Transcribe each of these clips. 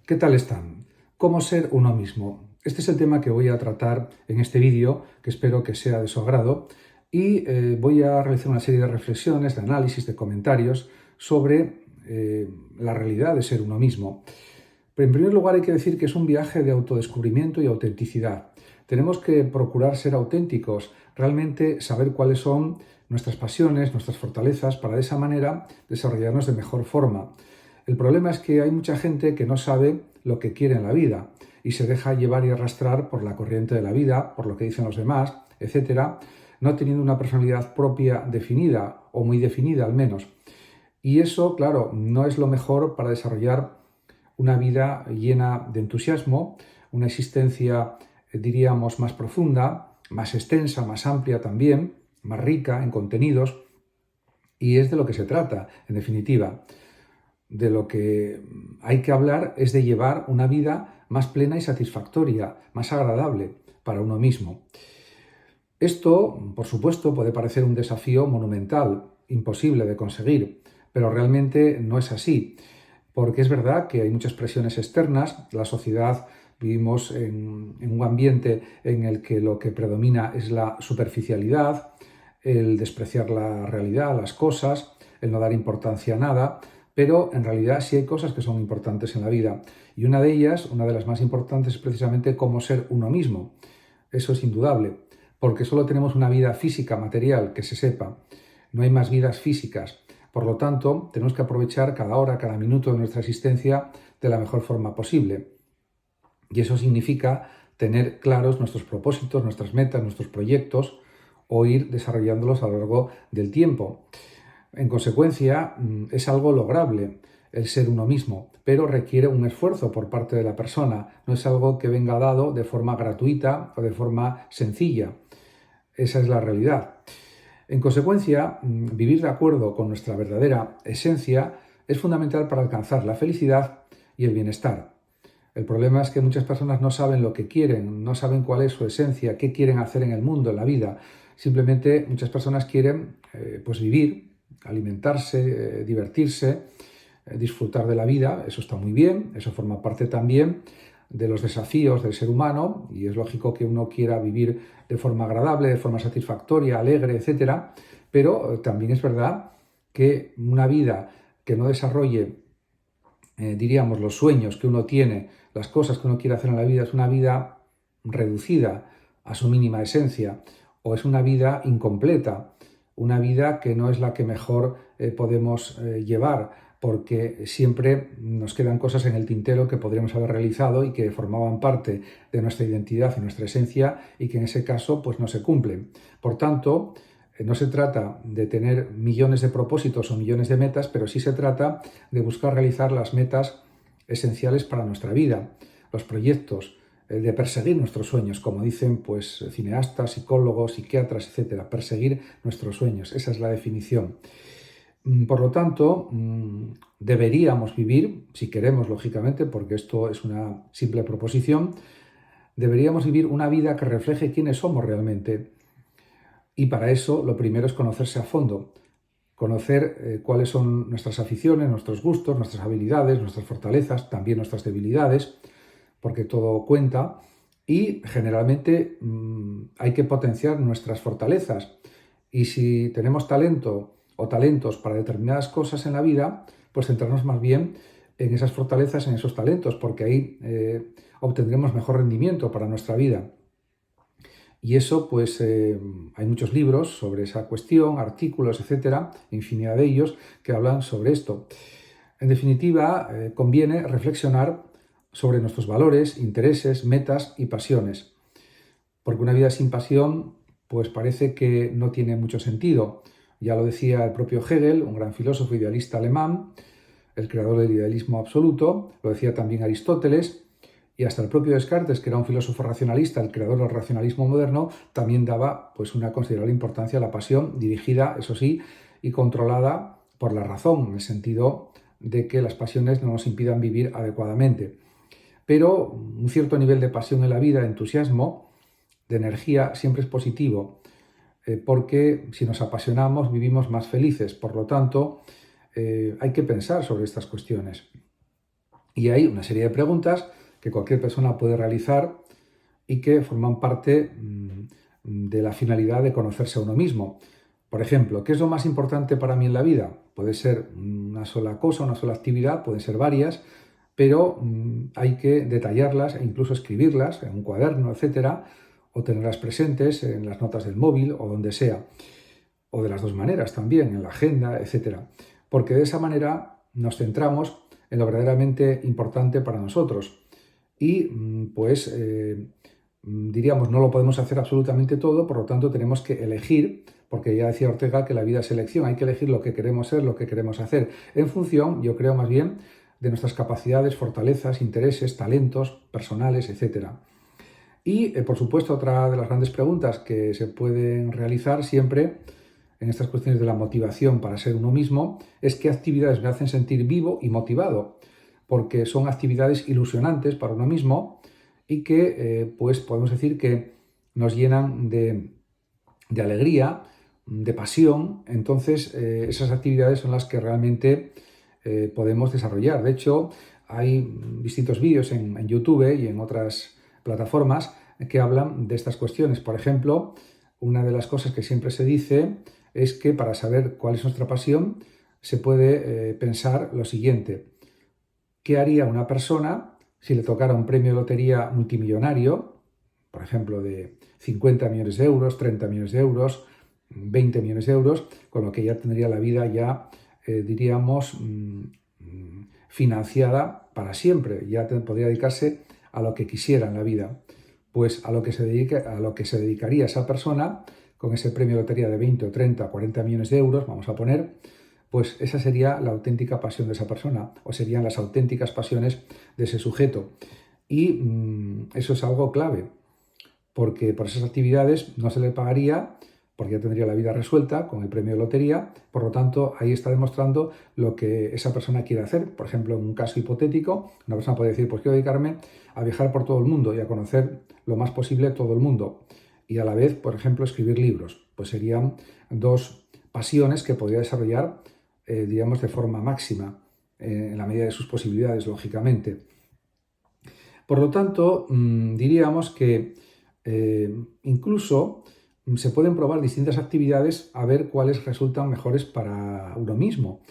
¿Qué tal están? ¿Cómo ser uno mismo? Este es el tema que voy a tratar en este vídeo, que espero que sea de su agrado, y voy a realizar una serie de reflexiones, de análisis, de comentarios sobre la realidad de ser uno mismo. Pero en primer lugar hay que decir que es un viaje de autodescubrimiento y autenticidad. Tenemos que procurar ser auténticos, realmente saber cuáles son nuestras pasiones, nuestras fortalezas, para de esa manera desarrollarnos de mejor forma. El problema es que hay mucha gente que no sabe lo que quiere en la vida y se deja llevar y arrastrar por la corriente de la vida, por lo que dicen los demás, etcétera, no teniendo una personalidad propia definida o muy definida al menos. Y eso, claro, no es lo mejor para desarrollar una vida llena de entusiasmo, una existencia, diríamos, más profunda, más extensa, más amplia también, más rica en contenidos, y es de lo que se trata, en definitiva. De lo que hay que hablar es de llevar una vida más plena y satisfactoria, más agradable para uno mismo. Esto, por supuesto, puede parecer un desafío monumental, imposible de conseguir, pero realmente no es así, porque es verdad que hay muchas presiones externas, la sociedad vivimos en un ambiente en el que lo que predomina es la superficialidad, el despreciar la realidad, las cosas, el no dar importancia a nada, pero en realidad sí hay cosas que son importantes en la vida. Y una de ellas, una de las más importantes, es precisamente cómo ser uno mismo. Eso es indudable, porque solo tenemos una vida física, material, que se sepa. No hay más vidas físicas. Por lo tanto, tenemos que aprovechar cada hora, cada minuto de nuestra existencia de la mejor forma posible. Y eso significa tener claros nuestros propósitos, nuestras metas, nuestros proyectos o ir desarrollándolos a lo largo del tiempo. En consecuencia, es algo lograble el ser uno mismo, pero requiere un esfuerzo por parte de la persona. No es algo que venga dado de forma gratuita o de forma sencilla. Esa es la realidad. En consecuencia, vivir de acuerdo con nuestra verdadera esencia es fundamental para alcanzar la felicidad y el bienestar. El problema es que muchas personas no saben lo que quieren, no saben cuál es su esencia, qué quieren hacer en el mundo, en la vida. Simplemente muchas personas quieren pues vivir, alimentarse, divertirse, disfrutar de la vida. Eso está muy bien, eso forma parte también de los desafíos del ser humano y es lógico que uno quiera vivir de forma agradable, de forma satisfactoria, alegre, etcétera. Pero también es verdad que una vida que no desarrolle diríamos, los sueños que uno tiene, las cosas que uno quiere hacer en la vida, es una vida reducida a su mínima esencia o es una vida incompleta, una vida que no es la que mejor podemos llevar, porque siempre nos quedan cosas en el tintero que podríamos haber realizado y que formaban parte de nuestra identidad y nuestra esencia y que en ese caso pues no se cumplen. Por tanto, no se trata de tener millones de propósitos o millones de metas, pero sí se trata de buscar realizar las metas esenciales para nuestra vida, los proyectos, de perseguir nuestros sueños, como dicen pues cineastas, psicólogos, psiquiatras, etcétera, perseguir nuestros sueños, esa es la definición. Por lo tanto, deberíamos vivir, si queremos, lógicamente, porque esto es una simple proposición, deberíamos vivir una vida que refleje quiénes somos realmente. Y para eso lo primero es conocerse a fondo, conocer cuáles son nuestras aficiones, nuestros gustos, nuestras habilidades, nuestras fortalezas, también nuestras debilidades, porque todo cuenta. Y generalmente hay que potenciar nuestras fortalezas. Y si tenemos talento o talentos para determinadas cosas en la vida, pues centrarnos más bien en esas fortalezas, en esos talentos, porque ahí obtendremos mejor rendimiento para nuestra vida. Y eso, pues, hay muchos libros sobre esa cuestión, artículos, etcétera, infinidad de ellos, que hablan sobre esto. En definitiva, conviene reflexionar sobre nuestros valores, intereses, metas y pasiones. Porque una vida sin pasión, pues parece que no tiene mucho sentido. Ya lo decía el propio Hegel, un gran filósofo idealista alemán, el creador del idealismo absoluto, lo decía también Aristóteles, y hasta el propio Descartes, que era un filósofo racionalista, el creador del racionalismo moderno, también daba pues una considerable importancia a la pasión, dirigida, eso sí, y controlada por la razón, en el sentido de que las pasiones no nos impidan vivir adecuadamente. Pero un cierto nivel de pasión en la vida, de entusiasmo, de energía, siempre es positivo, porque si nos apasionamos vivimos más felices. Por lo tanto, hay que pensar sobre estas cuestiones. Y hay una serie de preguntas que cualquier persona puede realizar y que forman parte de la finalidad de conocerse a uno mismo. Por ejemplo, ¿qué es lo más importante para mí en la vida? Puede ser una sola cosa, una sola actividad, pueden ser varias, pero hay que detallarlas e incluso escribirlas en un cuaderno, etcétera, o tenerlas presentes en las notas del móvil o donde sea, o de las dos maneras también, en la agenda, etcétera. Porque de esa manera nos centramos en lo verdaderamente importante para nosotros y pues diríamos, no lo podemos hacer absolutamente todo, por lo tanto tenemos que elegir, porque ya decía Ortega que la vida es elección, hay que elegir lo que queremos ser, lo que queremos hacer, en función, yo creo más bien, de nuestras capacidades, fortalezas, intereses, talentos personales, etc. Y, por supuesto, otra de las grandes preguntas que se pueden realizar siempre en estas cuestiones de la motivación para ser uno mismo es qué actividades me hacen sentir vivo y motivado, porque son actividades ilusionantes para uno mismo y que pues podemos decir que nos llenan de alegría, de pasión. Entonces esas actividades son las que realmente podemos desarrollar. De hecho, hay distintos vídeos en YouTube y en otras plataformas que hablan de estas cuestiones. Por ejemplo, una de las cosas que siempre se dice es que para saber cuál es nuestra pasión se puede pensar lo siguiente: ¿qué haría una persona si le tocara un premio de lotería multimillonario, por ejemplo, de 50 millones de euros, 30 millones de euros, 20 millones de euros, con lo que ya tendría la vida ya, diríamos, financiada para siempre, ya podría dedicarse a lo que quisiera en la vida? Pues a lo que se dedicaría esa persona con ese premio de lotería de 20 o 30 o 40 millones de euros, vamos a poner, pues esa sería la auténtica pasión de esa persona, o serían las auténticas pasiones de ese sujeto. Y eso es algo clave, porque por esas actividades no se le pagaría, porque ya tendría la vida resuelta con el premio de lotería. Por lo tanto, ahí está demostrando lo que esa persona quiere hacer. Por ejemplo, en un caso hipotético, una persona puede decir, pues quiero dedicarme a viajar por todo el mundo y a conocer lo más posible todo el mundo. Y a la vez, por ejemplo, escribir libros. Pues serían dos pasiones que podría desarrollar, digamos, de forma máxima, en la medida de sus posibilidades, lógicamente. Por lo tanto, diríamos que incluso se pueden probar distintas actividades a ver cuáles resultan mejores para uno mismo.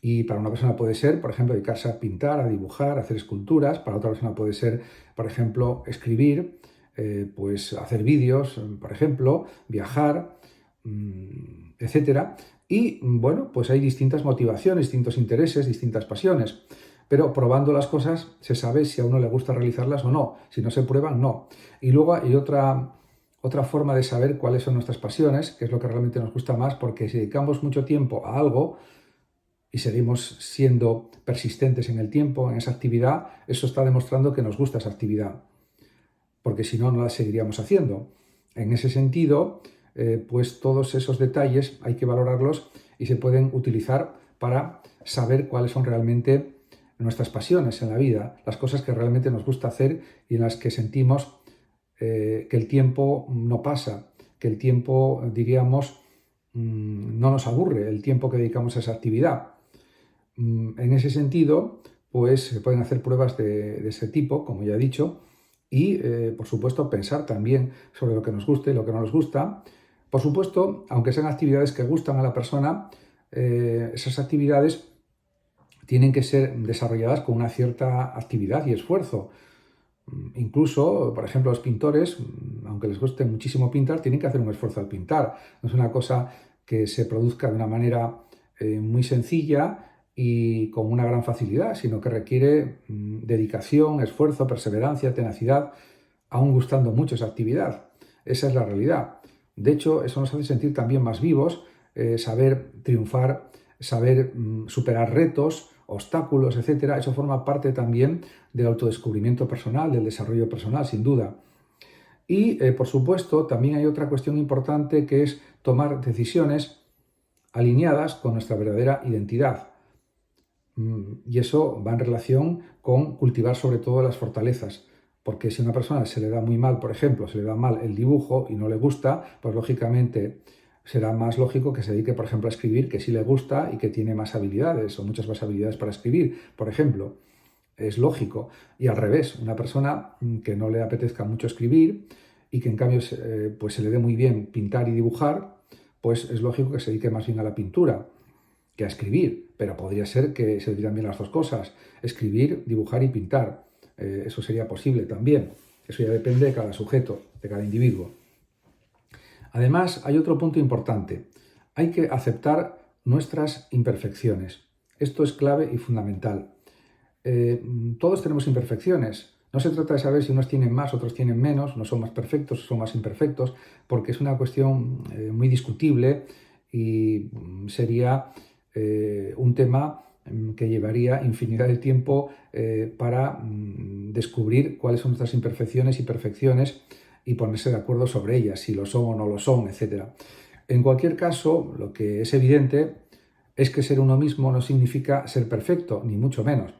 Y para una persona puede ser, por ejemplo, dedicarse a pintar, a dibujar, a hacer esculturas. Para otra persona puede ser, por ejemplo, escribir, pues hacer vídeos, por ejemplo, viajar, etcétera. Y bueno, pues hay distintas motivaciones, distintos intereses, distintas pasiones. Pero probando las cosas se sabe si a uno le gusta realizarlas o no. Si no se prueban, no. Y luego hay otra forma de saber cuáles son nuestras pasiones, que es lo que realmente nos gusta más, porque si dedicamos mucho tiempo a algo y seguimos siendo persistentes en el tiempo, en esa actividad, eso está demostrando que nos gusta esa actividad, porque si no, no la seguiríamos haciendo. En ese sentido, pues todos esos detalles hay que valorarlos y se pueden utilizar para saber cuáles son realmente nuestras pasiones en la vida, las cosas que realmente nos gusta hacer y en las que sentimos que el tiempo no pasa, que el tiempo, diríamos, no nos aburre, el tiempo que dedicamos a esa actividad. En ese sentido, pues se pueden hacer pruebas de ese tipo, como ya he dicho, y, por supuesto, pensar también sobre lo que nos gusta y lo que no nos gusta. Por supuesto, aunque sean actividades que gustan a la persona, esas actividades tienen que ser desarrolladas con una cierta actividad y esfuerzo. Incluso, por ejemplo, los pintores, aunque les guste muchísimo pintar, tienen que hacer un esfuerzo al pintar. No es una cosa que se produzca de una manera muy sencilla y con una gran facilidad, sino que requiere dedicación, esfuerzo, perseverancia, tenacidad, aún gustando mucho esa actividad. Esa es la realidad. De hecho, eso nos hace sentir también más vivos, saber triunfar, saber superar retos, obstáculos, etcétera. Eso forma parte también del autodescubrimiento personal, del desarrollo personal, sin duda. Y, por supuesto, también hay otra cuestión importante, que es tomar decisiones alineadas con nuestra verdadera identidad. Y eso va en relación con cultivar sobre todo las fortalezas, porque si a una persona se le da muy mal, por ejemplo, se le da mal el dibujo y no le gusta, pues lógicamente será más lógico que se dedique, por ejemplo, a escribir, que sí le gusta y que tiene más habilidades o muchas más habilidades para escribir, por ejemplo. es lógico. Y al revés, una persona que no le apetezca mucho escribir y que en cambio pues se le dé muy bien pintar y dibujar, pues es lógico que se dedique más bien a la pintura que a escribir, pero podría ser que se dieran bien las dos cosas, escribir, dibujar y pintar. Eso sería posible también. Eso ya depende de cada sujeto, de cada individuo. Además, hay otro punto importante. Hay que aceptar nuestras imperfecciones. Esto es clave y fundamental. Todos tenemos imperfecciones. No se trata de saber si unos tienen más, otros tienen menos, no son más perfectos, son más imperfectos, porque es una cuestión muy discutible y sería un tema que llevaría infinidad de tiempo para descubrir cuáles son nuestras imperfecciones y perfecciones y ponerse de acuerdo sobre ellas, si lo son o no lo son, etc. En cualquier caso, lo que es evidente es que ser uno mismo no significa ser perfecto, ni mucho menos.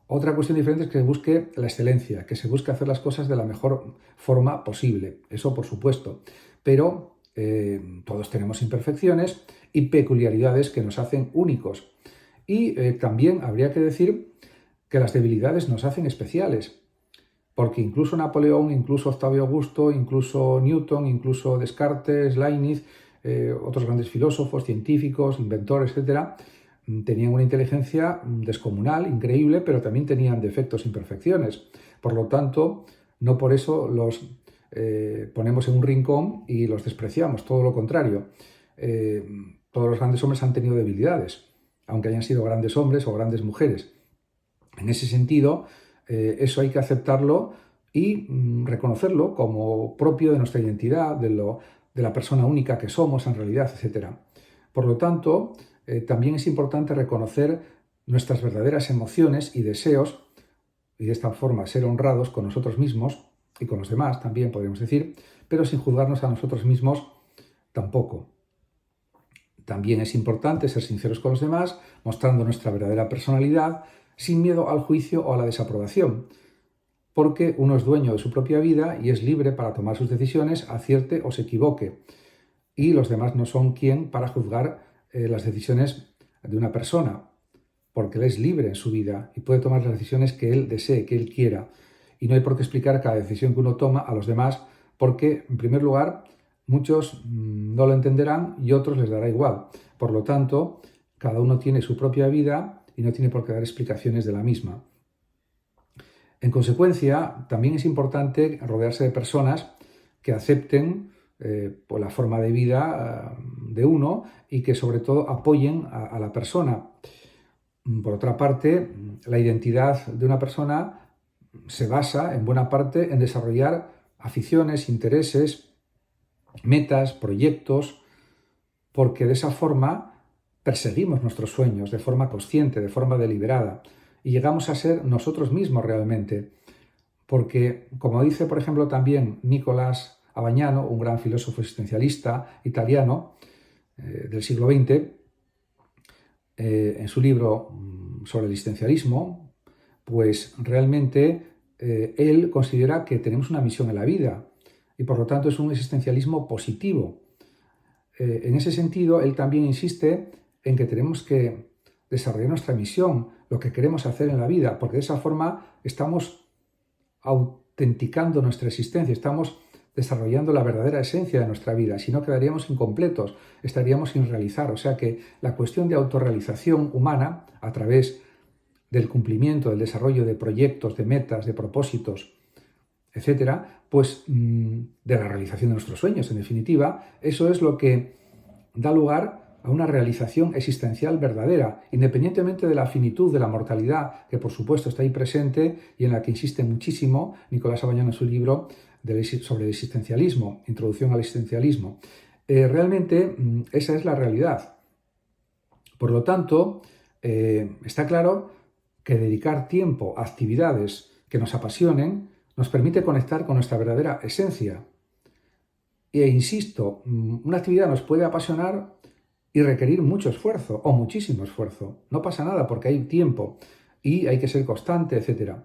Otra cuestión diferente es que se busque la excelencia, que se busque hacer las cosas de la mejor forma posible, eso por supuesto, pero todos tenemos imperfecciones y peculiaridades que nos hacen únicos. Y también habría que decir que las debilidades nos hacen especiales, porque incluso Napoleón, incluso Octavio Augusto, incluso Newton, incluso Descartes, Leibniz, otros grandes filósofos, científicos, inventores, etcétera, tenían una inteligencia descomunal, increíble, pero también tenían defectos e imperfecciones. Por lo tanto, no por eso los ponemos en un rincón y los despreciamos, todo lo contrario. Todos los grandes hombres han tenido debilidades, aunque hayan sido grandes hombres o grandes mujeres. En ese sentido, eso hay que aceptarlo y reconocerlo como propio de nuestra identidad, de la persona única que somos en realidad, etc. Por lo tanto, también es importante reconocer nuestras verdaderas emociones y deseos y de esta forma ser honrados con nosotros mismos y con los demás también, podríamos decir, pero sin juzgarnos a nosotros mismos tampoco. También es importante ser sinceros con los demás, mostrando nuestra verdadera personalidad, sin miedo al juicio o a la desaprobación, porque uno es dueño de su propia vida y es libre para tomar sus decisiones, acierte o se equivoque, y los demás no son quien para juzgar las decisiones de una persona, porque él es libre en su vida y puede tomar las decisiones que él desee, que él quiera, y no hay por qué explicar cada decisión que uno toma a los demás, porque, en primer lugar, muchos no lo entenderán y otros les dará igual. Por lo tanto, cada uno tiene su propia vida y no tiene por qué dar explicaciones de la misma. En consecuencia, también es importante rodearse de personas que acepten pues la forma de vida de uno y que sobre todo apoyen a la persona. Por otra parte, la identidad de una persona se basa en buena parte en desarrollar aficiones, intereses, metas, proyectos, porque de esa forma perseguimos nuestros sueños de forma consciente, de forma deliberada, y llegamos a ser nosotros mismos realmente. Porque, como dice, por ejemplo, también Nicolás Abagnano, un gran filósofo existencialista italiano del siglo XX, en su libro sobre el existencialismo, pues realmente él considera que tenemos una misión en la vida y por lo tanto es un existencialismo positivo. En ese sentido, él también insiste en que tenemos que desarrollar nuestra misión, lo que queremos hacer en la vida, porque de esa forma estamos autenticando nuestra existencia, estamos desarrollando la verdadera esencia de nuestra vida, si no quedaríamos incompletos, estaríamos sin realizar. O sea que la cuestión de autorrealización humana, a través del cumplimiento, del desarrollo de proyectos, de metas, de propósitos, etcétera, pues de la realización de nuestros sueños, en definitiva, eso es lo que da lugar a una realización existencial verdadera, independientemente de la finitud, de la mortalidad, que por supuesto está ahí presente y en la que insiste muchísimo Nicolás Abagnano en su libro sobre el existencialismo, Introducción al existencialismo. Realmente esa es la realidad. Por lo tanto, está claro que dedicar tiempo a actividades que nos apasionen nos permite conectar con nuestra verdadera esencia. E insisto, una actividad nos puede apasionar y requerir mucho esfuerzo o muchísimo esfuerzo. No pasa nada porque hay tiempo y hay que ser constante, etc.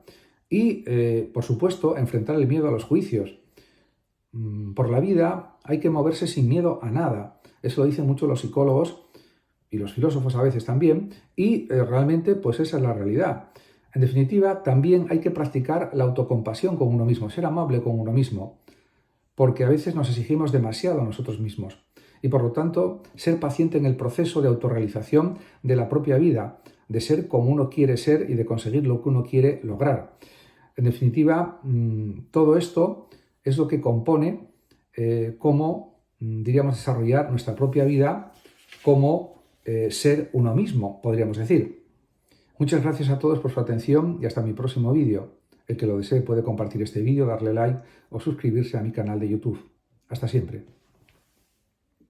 Y, por supuesto, enfrentar el miedo a los juicios. Por la vida hay que moverse sin miedo a nada. Eso lo dicen mucho los psicólogos y los filósofos a veces también. Y realmente, pues esa es la realidad. En definitiva, también hay que practicar la autocompasión con uno mismo, ser amable con uno mismo, porque a veces nos exigimos demasiado a nosotros mismos. Y por lo tanto, ser paciente en el proceso de autorrealización de la propia vida, de ser como uno quiere ser y de conseguir lo que uno quiere lograr. En definitiva, todo esto es lo que compone cómo, diríamos, desarrollar nuestra propia vida como ser uno mismo, podríamos decir. Muchas gracias a todos por su atención y hasta mi próximo vídeo. El que lo desee puede compartir este vídeo, darle like o suscribirse a mi canal de YouTube. Hasta siempre.